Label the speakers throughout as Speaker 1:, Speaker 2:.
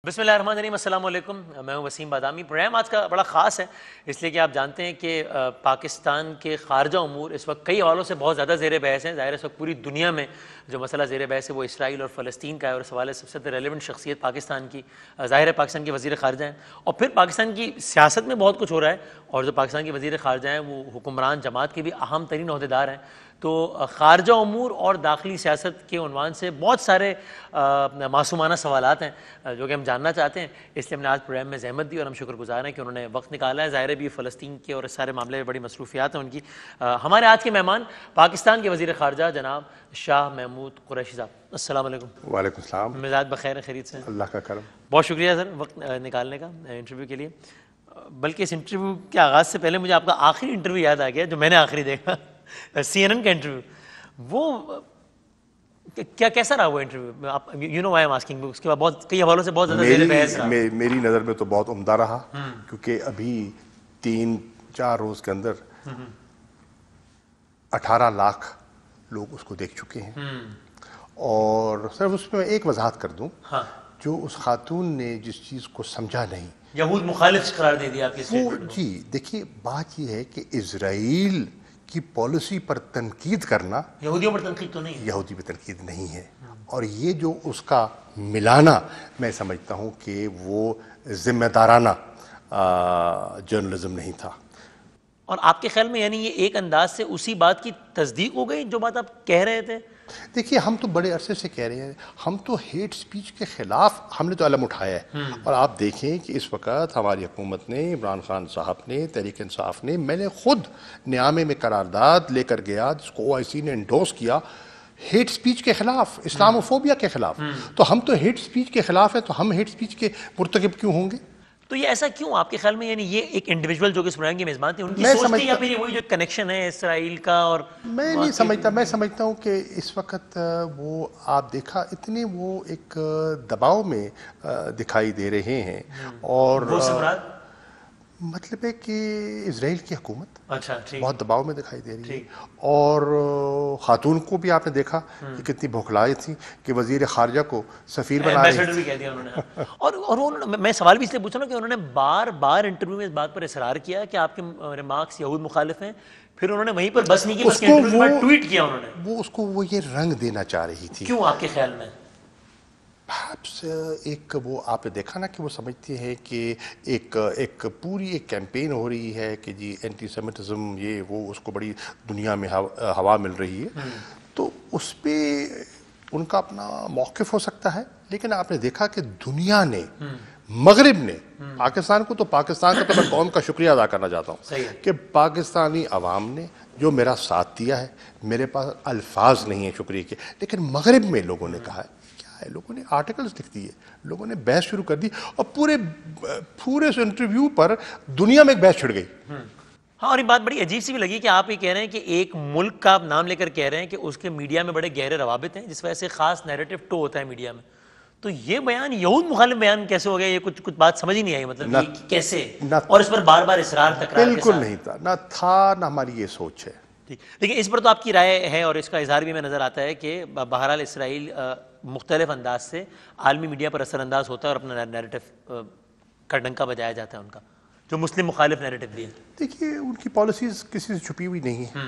Speaker 1: بسم اللہ الرحمن الرحیم، السلام علیکم، میں ہوں وسیم بادامی۔ پروگرام آج کا بڑا خاص ہے اس لیے کہ آپ جانتے ہیں کہ پاکستان کے خارجہ امور اس وقت کئی حوالوں سے بہت زیادہ زیر بحث ہیں۔ ظاہر ہے اس وقت پوری دنیا میں جو مسئلہ زیر بحث ہے وہ اسرائیل اور فلسطین کا ہے، اور اس حوالے سے سب سے ریلیونٹ شخصیت پاکستان کی ظاہر ہے پاکستان کے وزیر خارجہ ہیں، اور پھر پاکستان کی سیاست میں بہت کچھ ہو رہا ہے، اور جو پاکستان کے وزیر خارجہ ہیں وہ حکمران جماعت کے بھی اہم ترین عہدیدار ہیں۔ تو خارجہ امور اور داخلی سیاست کے عنوان سے بہت سارے معصومانہ سوالات ہیں جو کہ ہم جاننا چاہتے ہیں، اس لیے ہم نے آج پروگرام میں زحمت دی اور ہم شکر گزار ہیں کہ انہوں نے وقت نکالا ہے۔ ظاہر ہے بھی فلسطین کے اور اس سارے معاملے میں بڑی مصروفیات ہیں ان کی۔ ہمارے آج کے مہمان پاکستان کے وزیر خارجہ جناب شاہ محمود قریشی صاحب، السلام علیکم۔
Speaker 2: وعلیکم السلام۔
Speaker 1: مزاج بخیر ہے، خیریت سے؟
Speaker 2: اللہ کا کرم۔
Speaker 1: بہت شکریہ سر وقت نکالنے کا انٹرویو کے لیے۔ بلکہ اس انٹرویو کے آغاز سے پہلے مجھے آپ کا آخری انٹرویو یاد آ گیا جو میں نے آخری دیکھا، CNN کا انٹرویو۔ وہ کیسا رہا وہ انٹرویو؟ آپ you know I am asking, اس کے بعد بہت کئی حوالوں سے بہت زیادہ زیر بحث رہا۔
Speaker 2: میری نظر میں تو بہت عمدہ رہا، کیونکہ ابھی 3-4 روز کے اندر 18 لاکھ لوگ اس کو دیکھ چکے ہیں۔ اور صرف اس میں ایک وضاحت کر دوں، جو اس خاتون نے جس چیز کو سمجھا نہیں،
Speaker 1: یہود مخالف قرار دے دیا آپ کے اسٹیٹمنٹ کو۔
Speaker 2: جی دیکھیے بات یہ ہے کہ اسرائیل کی پالیسی پر تنقید کرنا
Speaker 1: یہودیوں پر تنقید تو نہیں ہے،
Speaker 2: یہودی پر تنقید نہیں ہے، اور یہ جو اس کا ملانا میں سمجھتا ہوں کہ وہ ذمہ دارانہ جرنلزم نہیں تھا۔
Speaker 1: اور آپ کے خیال میں یعنی یہ ایک انداز سے اسی بات کی تصدیق ہو گئی جو بات آپ کہہ رہے تھے؟
Speaker 2: دیکھیے ہم تو بڑے عرصے سے کہہ رہے ہیں، ہم تو ہیٹ سپیچ کے خلاف ہم نے تو علم اٹھایا ہے، اور آپ دیکھیں کہ اس وقت ہماری حکومت نے، عمران خان صاحب نے، تحریک انصاف نے، میں نے خود نیامے میں قرارداد لے کر گیا جس کو OIC نے انڈورس کیا ہیٹ سپیچ کے خلاف، اسلاموفوبیا کے خلاف۔ تو ہم تو ہیٹ سپیچ کے خلاف ہیں، تو ہم ہیٹ سپیچ کے مرتکب کیوں ہوں گے؟
Speaker 1: تو یہ ایسا کیوں آپ کے خیال میں؟ یعنی یہ ایک انڈیویجول جو کہ اس پروگرام کی میزبان تھی ان کی سوچ تھی، یا پھر وہی جو کنیکشن ہے اسرائیل کا؟ اور
Speaker 2: میں نہیں سمجھتا، میں سمجھتا ہوں کہ اس وقت وہ آپ دیکھا اتنے وہ ایک دباؤ میں دکھائی دے رہے ہیں، اور مطلب ہے کہ اسرائیل کی حکومت بہت دباؤ میں دکھائی دے رہی ہے، اور خاتون کو بھی آپ نے دیکھا کہ کتنی بھوکھلائی تھی کہ وزیر خارجہ کو سفیر بنا رہی
Speaker 1: کہہ دیا انہوں نے۔ اور میں سوال بھی اس لیے پوچھا نا کہ انہوں نے بار بار انٹرویو میں اس بات پر اصرار کیا کہ آپ کے ریمارکس یہود مخالف ہیں، پھر انہوں نے وہیں پر بس نہیں کی، اس کے انٹرویو میں ٹویٹ کیا انہوں نے۔
Speaker 2: وہ اس کو وہ یہ رنگ دینا چاہ رہی تھی۔
Speaker 1: کیوں آپ کے خیال میں؟
Speaker 2: ایک وہ آپ نے دیکھا نا کہ وہ سمجھتے ہیں کہ ایک پوری ایک کیمپین ہو رہی ہے کہ جی اینٹی سیمیٹزم یہ وہ، اس کو بڑی دنیا میں ہوا مل رہی ہے، تو اس پہ ان کا اپنا موقف ہو سکتا ہے، لیکن آپ نے دیکھا کہ دنیا نے، مغرب نے پاکستان کو، تو پاکستان کا تو میں قوم کا شکریہ ادا کرنا چاہتا ہوں کہ پاکستانی عوام نے جو میرا ساتھ دیا ہے، میرے پاس الفاظ نہیں ہیں شکریہ کے، لیکن مغرب میں لوگوں نے کہا ہے، لوگوں نے آرٹیکلز لکھ دیے، لوگوں نے بحث شروع کر دی، اور پورے اس انٹرویو پر دنیا میں ایک بحث چھڑ گئی۔
Speaker 1: ہاں، اور یہ بات بڑی عجیب سی بھی لگی کہ آپ یہ کہہ رہے ہیں کہ ایک ملک کا آپ نام لے کر کہہ رہے ہیں کہ اس کے میڈیا میں بڑے گہرے روابط ہیں جس وجہ سے خاص نیریٹو ٹو ہوتا ہے میڈیا میں، تو یہ بیان یہود مخالف بیان کیسے ہو گیا؟ یہ کچھ بات سمجھ ہی نہیں آئی، مطلب کیسے؟ اور اس پر بار بار اصرار تکرار
Speaker 2: بالکل نہیں تھا، نہ تھا، نہ ہماری یہ سوچ ہے۔
Speaker 1: لیکن اس پر تو آپ کی رائے ہے اور اس کا اظہار بھی میں نظر آتا ہے کہ بہرحال اسرائیل مختلف انداز سے عالمی میڈیا پر اثر انداز ہوتا ہے اور اپنا نیریٹو کا ڈنکا بجایا جاتا ہے ان کا، جو مسلم مخالف نیریٹو بھی ہے۔
Speaker 2: دیکھیے ان کی پالیسیز کسی سے چھپی ہوئی نہیں ہیں،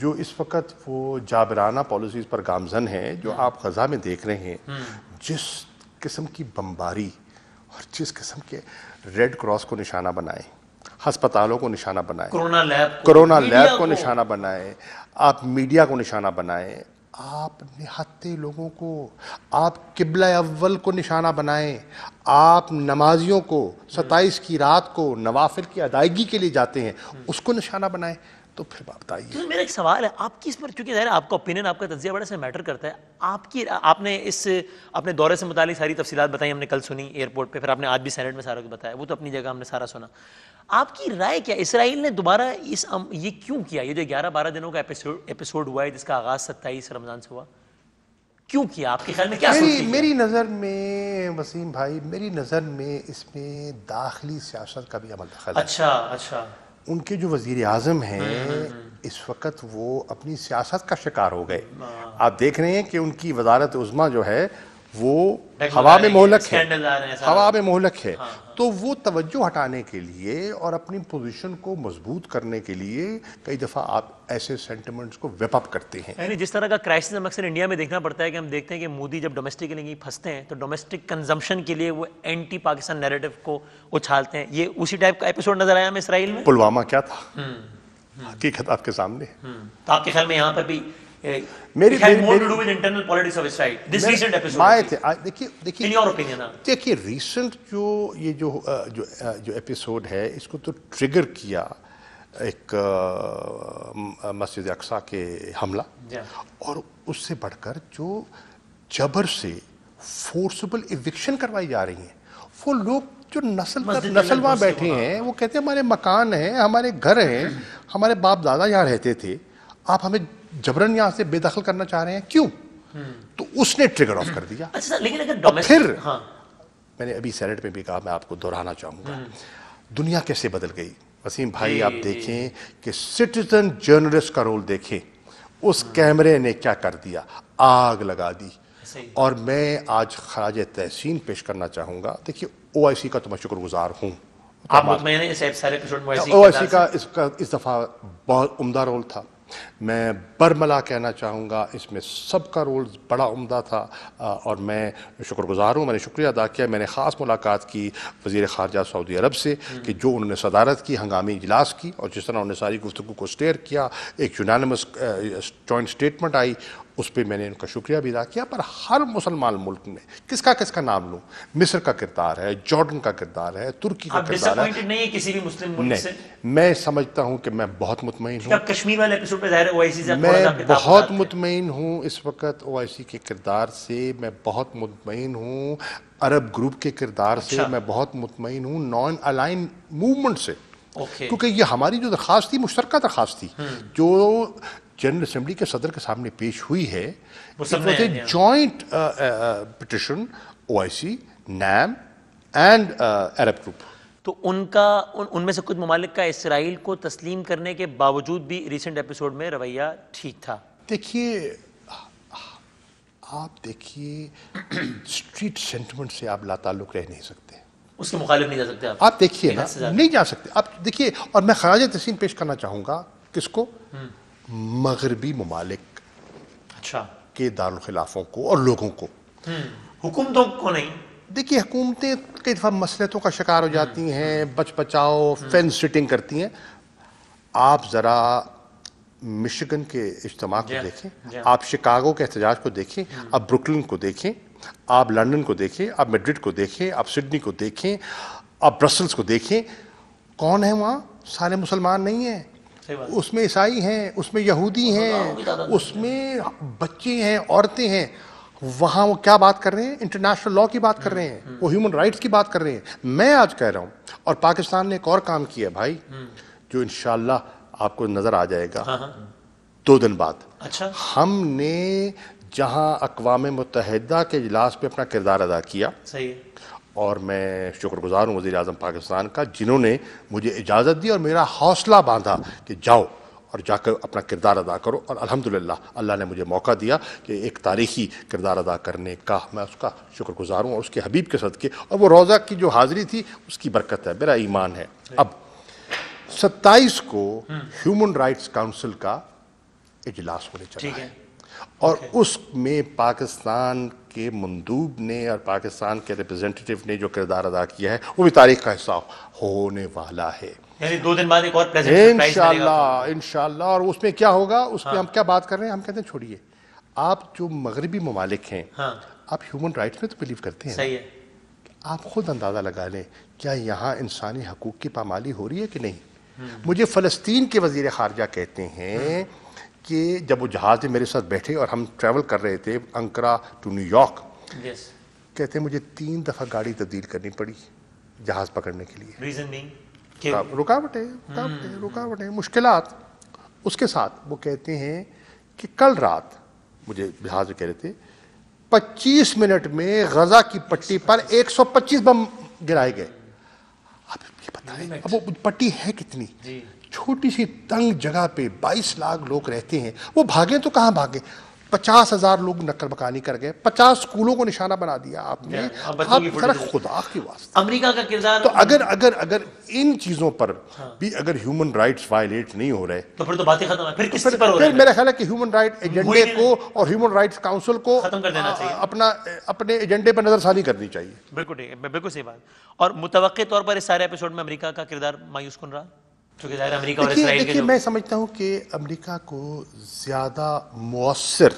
Speaker 2: جو اس وقت وہ جابرانہ پالیسیز پر گامزن ہیں، جو آپ غزہ میں دیکھ رہے ہیں، جس قسم کی بمباری اور جس قسم کے ریڈ کراس کو نشانہ بنائے، ہسپتالوں کو نشانہ بنائے، کرونا لیب کو نشانہ بنائے، آپ میڈیا کو نشانہ بنائے، آپ نہتے لوگوں کو، آپ قبلہ اول کو نشانہ بنائیں، آپ نمازیوں کو 27 کی رات کو نوافل کی ادائیگی کے لیے جاتے ہیں اس کو نشانہ بنائیں، تو پھر بتائیے۔
Speaker 1: تو میرا ایک سوال ہے آپ کی اس پر، چونکہ ظاہر ہے آپ کا اوپینین، آپ کا تجزیہ بڑا سے میٹر کرتا ہے، آپ نے اس اپنے دورے سے متعلق ساری تفصیلات بتائیں، ہم نے کل سنی ایئرپورٹ پہ، پھر آپ نے آج بھی سینٹ میں سارا کچھ بتایا، وہ تو اپنی جگہ ہم نے سارا سنا۔ آپ کی رائے کیا؟ اسرائیل نے دوبارہ یہ کیوں کیا؟ یہ جو 11-12 دنوں کا ایپیسوڈ ہوا ہے جس کا آغاز 27 رمضان سے ہوا، کیوں کیا؟ آپ کے خیال میں کیا سوچ رہی ہے؟
Speaker 2: میری نظر میں وسیم بھائی، میری نظر میں اس میں داخلی سیاست کا بھی عمل دخل ہے۔
Speaker 1: اچھا،
Speaker 2: ان کے جو وزیر اعظم ہیں اس وقت وہ اپنی سیاست کا شکار ہو گئے۔ آپ دیکھ رہے ہیں کہ ان کی وزارت عظمیٰ جو ہے وہ ہوا میں مہلک ہے،
Speaker 1: اسکینڈل آ رہے ہیں
Speaker 2: ہوا میں مہلک ہے، تو وہ توجہ ہٹانے کے لیے اور اپنی پوزیشن کو مضبوط کرنے کے لیے کئی دفعہ آپ ایسے سینٹیمنٹس کو ویپ اپ کرتے ہیں.
Speaker 1: یعنی جس طرح کا کرائسس ہم اکثر انڈیا میں دیکھنا پڑتا ہے کہ ہم دیکھتے ہیں کہ مودی جب ڈومیسٹکلی پھنستے ہیں تو ڈومیسٹک کنزمپشن کے لیے وہ اینٹی پاکستان نیریٹو کو اچھالتے ہیں. یہ اسی ٹائپ کا ایپیسوڈ نظر آیا ہمیں اسرائیل میں.
Speaker 2: پلوامہ کیا تھا، حقیقت آپ کے سامنے.
Speaker 1: تو آپ کے خیال میں یہاں پر بھی
Speaker 2: دیکھیے ریسنٹ جو ایپیسوڈ ہے اس کو تو ٹریگر کیا ایک مسجد اقصیٰ کے حملہ، اور اس سے بڑھ کر جو جبر سے فورسبل ایوکشن کروائی جا رہی ہیں. وہ لوگ جو نسل وہاں بیٹھے ہیں وہ کہتے ہیں ہمارے مکان ہیں، ہمارے گھر ہیں، ہمارے باپ دادا یہاں رہتے تھے، آپ ہمیں جبرن یہاں سے بے دخل کرنا چاہ رہے ہیں، کیوں؟ تو اس نے ٹریگر آف کر دیا. پھر میں نے ابھی سینٹ میں بھی کہا، میں آپ کو دہرانا چاہوں گا دنیا کیسے بدل گئی. وسیم بھائی آپ دیکھیں کہ سٹیزن جرنلسٹ کا رول دیکھیں، اس کیمرے نے کیا کر دیا، آگ لگا دی. اور میں آج خراج تحسین پیش کرنا چاہوں گا. دیکھیے او آئی سی کا تو میں شکر گزار ہوں. او آئی سی کا اس دفعہ بہت عمدہ رول تھا. میں برملا کہنا چاہوں گا اس میں سب کا رول بڑا عمدہ تھا، اور میں شکر گزار ہوں. میں نے شکریہ ادا کیا. میں نے خاص ملاقات کی وزیر خارجہ سعودی عرب سے کہ جو انہوں نے صدارت کی ہنگامی اجلاس کی، اور جس طرح انہوں نے ساری گفتگو کو اسٹیئر کیا، ایک یونانیمس جوائنٹ اسٹیٹمنٹ آئی، اس پہ میں نے ان کا شکریہ بھی ادا کیا. پر ہر مسلمان ملک نے کس کا نام لوں، مصر کا کردار ہے، جارڈن کا کردار ہے، ترکی کا کردار ہے.
Speaker 1: نہیں کسی بھی مسلم ملک سے
Speaker 2: میں سمجھتا ہوں کہ میں بہت مطمئن ہوں.
Speaker 1: کشمیر والے ایپیسوڈ پہ ظاہر ہے او آئی سی سے
Speaker 2: میں بہت مطمئن ہوں اس وقت او آئی سی کے کردار سے. میں بہت مطمئن ہوں عرب گروپ کے کردار سے. میں بہت مطمئن ہوں نان الائن موومنٹ سے، کیونکہ یہ ہماری جو درخواست تھی مشترکہ درخواست تھی جو جنرل اسمبلی کے صدر کے سامنے پیش ہوئی ہے. Joint petition O I C, NAM and Arab group.
Speaker 1: تو ان میں سے کچھ ممالک کا اسرائیل کو تسلیم کرنے کے باوجود بھی ریسنٹ ایپیسوڈ میں رویہ ٹھیک تھا.
Speaker 2: دیکھیے آپ دیکھیے اسٹریٹ سینٹیمنٹ سے آپ لا تعلق رہ نہیں سکتے،
Speaker 1: اس کے مخالف نہیں جا سکتے.
Speaker 2: آپ دیکھیے نا، نہیں جا سکتے. آپ دیکھیے، اور میں خراج تحسین پیش کرنا چاہوں گا کس کو، مغربی ممالک کے دارالخلافوں کو اور لوگوں کو.
Speaker 1: حکومتوں کو نہیں.
Speaker 2: دیکھیے حکومتیں کئی دفعہ مسلطوں کا شکار ہو جاتی ہیں، بچ بچاؤ فینس سٹنگ کرتی ہیں. آپ ذرا مشگن کے اجتماع کو دیکھیں، آپ شکاگو کے احتجاج کو دیکھیں، آپ بروکلن کو دیکھیں، آپ لنڈن کو دیکھیں، آپ میڈرڈ کو دیکھیں، آپ سڈنی کو دیکھیں، آپ برسلز کو دیکھیں. کون ہے وہاں؟ سارے مسلمان نہیں ہیں. اس میں عیسائی ہیں، اس میں یہودی ہیں، اس میں بچے ہیں، عورتیں ہیں. وہاں وہ کیا بات کر رہے ہیں؟ انٹرنیشنل لاء کی بات کر رہے ہیں، وہ ہیومن رائٹس کی بات کر رہے ہیں. میں آج کہہ رہا ہوں، اور پاکستان نے ایک اور کام کیا بھائی جو انشاءاللہ آپ کو نظر آ جائے گا 2 دن بعد. ہم نے جہاں اقوام متحدہ کے اجلاس پہ اپنا کردار ادا کیا، اور میں شکر گزار ہوں وزیر اعظم پاکستان کا جنہوں نے مجھے اجازت دی اور میرا حوصلہ باندھا کہ جاؤ اور جا کر اپنا کردار ادا کرو. اور الحمدللہ اللہ نے مجھے موقع دیا کہ ایک تاریخی کردار ادا کرنے کا. میں اس کا شکر گزار ہوں، اور اس کے حبیب کے صدقے، اور وہ روزہ کی جو حاضری تھی اس کی برکت ہے، میرا ایمان ہے. اب 27 کو ہیومن رائٹس کاؤنسل کا اجلاس ہونے چلا ہے، اور اس میں پاکستان کے مندوب نے اور پاکستان کے ریپرزینٹیٹیو نے جو کردار ادا کیا ہے وہ بھی تاریخ کا حصہ ہونے والا ہے.
Speaker 1: یعنی 2 دن بعد ایک اور پریزنٹ
Speaker 2: انشاءاللہ. اور اس میں کیا ہوگا، اس میں ہم کیا بات کر رہے ہیں؟ ہم کہتے ہیں چھوڑیے، آپ جو مغربی ممالک ہیں آپ ہیومن رائٹس میں تو بلیو کرتے ہیں.
Speaker 1: صحیح ہے.
Speaker 2: آپ خود اندازہ لگا لیں کیا یہاں انسانی حقوق کی پامالی ہو رہی ہے کہ نہیں. مجھے فلسطین کے وزیر خارجہ کہتے ہیں کہ جب وہ جہاز میں میرے ساتھ بیٹھے اور ہم ٹریول کر رہے تھے انکرا ٹو نیو یارک، کہتے ہیں مجھے 3 دفعہ گاڑی تبدیل کرنی پڑی جہاز پکڑنے کے لیے.
Speaker 1: ریزن نہیں،
Speaker 2: رکاوٹیں مشکلات. اس کے ساتھ وہ کہتے ہیں کہ کل رات مجھے جہاز میں کہہ رہے تھے 25 منٹ میں غزہ کی پٹی پر 125 بم گرائے گئے. آپ یہ بتائیں اب وہ پٹی ہے کتنی، چھوٹی سی تنگ جگہ پہ 22 لاکھ لوگ رہتے ہیں. وہ بھاگیں تو کہاں بھاگیں؟ 50,000 لوگ نقل مکانی کر گئے, 50 اسکولوں کو نشانہ بنا دیا آپ نے. آپ ذرا خدا کی واسطے
Speaker 1: امریکہ کا کردار,
Speaker 2: تو اگر ان چیزوں پر بھی اگر ہیومن رائٹس وائلیٹ نہیں ہو رہے
Speaker 1: تو پھر تو باتیں ختم ہیں. پھر کس پر ہو رہا ہے؟
Speaker 2: میرا خیال ہے کہ ہیومن رائٹ ایجنڈے کو اور ہیومن رائٹس کاؤنسل کو
Speaker 1: ختم کر دینا چاہیے,
Speaker 2: اپنے ایجنڈے پر نظر ثانی کرنی چاہیے.
Speaker 1: بالکل ٹھیک ہے, بالکل صحیح بات. اور متوقع طور پر اس سارے ایپیسوڈ میں امریکہ کا کردار مایوس کن رہا, کیونکہ ظاہر امریکہ اور اسرائیل کے
Speaker 2: دیکھیے میں سمجھتا ہوں کہ امریکہ کو زیادہ مؤثر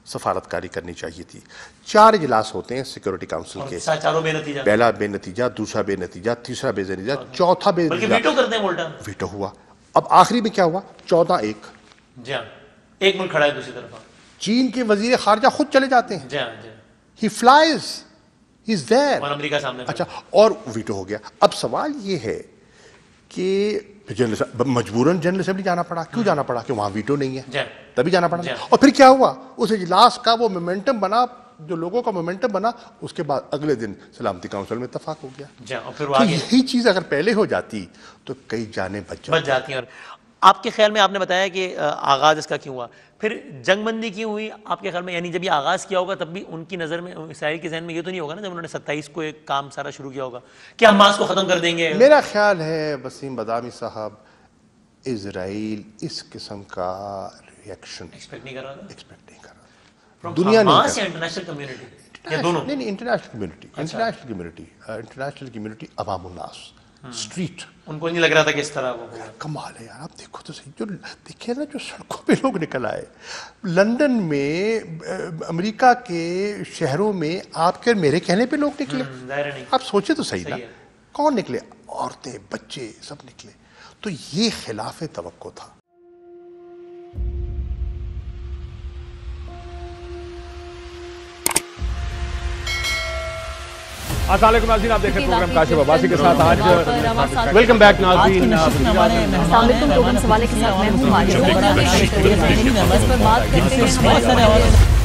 Speaker 2: سفارتکاری کرنی چاہیے تھی. 4 اجلاس ہوتے ہیں سیکورٹی کاؤنسل کے,
Speaker 1: چاروں بے نتیجہ,
Speaker 2: پہلا بے نتیجہ, دوسرا بے نتیجہ, تیسرا بے نتیجہ, چوتھا بے
Speaker 1: بلکہ
Speaker 2: نتیجہ,
Speaker 1: ویٹو کرتے ہیں الٹا,
Speaker 2: ویٹو ہوا. اب آخری میں کیا ہوا, 14-1.
Speaker 1: جی ہاں, ایک ملک کھڑا ہے دوسری طرف.
Speaker 2: چین کے وزیر خارجہ خود چلے جاتے ہیں,
Speaker 1: جی ہاں, جی
Speaker 2: ہی فلائز, ہی از دیر,
Speaker 1: اور امریکہ سامنے.
Speaker 2: اچھا, اور ویٹو ہو گیا. اب سوال یہ ہے کہ مجبوراً جنرل اسمبلی جانا پڑا. کیوں جانا پڑا؟ کہ وہاں ویٹو نہیں ہے, تبھی جانا پڑا. اور پھر کیا ہوا, اس اجلاس کا وہ مومنٹم بنا, جو لوگوں کا مومنٹم بنا, اس کے بعد اگلے دن سلامتی کونسل میں اتفاق ہو گیا. تو یہی چیز اگر پہلے ہو جاتی تو کئی جانیں بچ
Speaker 1: جاتی ہیں. اور آپ کے خیال میں آپ نے بتایا کہ آغاز اس کا کیوں ہوا, پھر جنگ بندی کیوں ہوئی آپ کے خیال میں؟ یعنی جب یہ آغاز کیا ہوگا تب بھی ان کی نظر میں, اسرائیل کے ذہن میں یہ تو نہیں ہوگا نا جب انہوں نے 27 کو ایک کام سارا شروع کیا ہوگا کہ حماس کو ختم کر دیں گے؟
Speaker 2: میرا خیال ہے وسیم بادامی صاحب, اسرائیل اس قسم کا ریئیکشن
Speaker 1: ایکسپیکٹ نہیں کر رہا تھا
Speaker 2: دنیا نہیں,
Speaker 1: انٹرنیشنل کمیونٹی یا دونوں؟
Speaker 2: نہیں, انٹرنیشنل کمیونٹی, عوام الناس, اسٹریٹ,
Speaker 1: ان کو نہیں لگ رہا تھا کہ اس طرح وہ ہوگا.
Speaker 2: کمال ہے یار. آپ دیکھو تو صحیح, جو دیکھیں نا جو سڑکوں پہ لوگ نکل آئے لندن میں, امریکہ کے شہروں میں, آپ کے میرے کہنے پہ لوگ نکلے. آپ سوچے تو صحیح نا, کون نکلے؟ عورتیں, بچے, سب نکلے. تو یہ خلاف توقع تھا.
Speaker 3: السلام علیکم ناظرین, آپ دیکھ رہے ہیں پروگرام کاشف عباسی کے ساتھ. آج ویلکم بیک ناظرین.
Speaker 4: السلام علیکم. سوالے کے ساتھ میں ہوں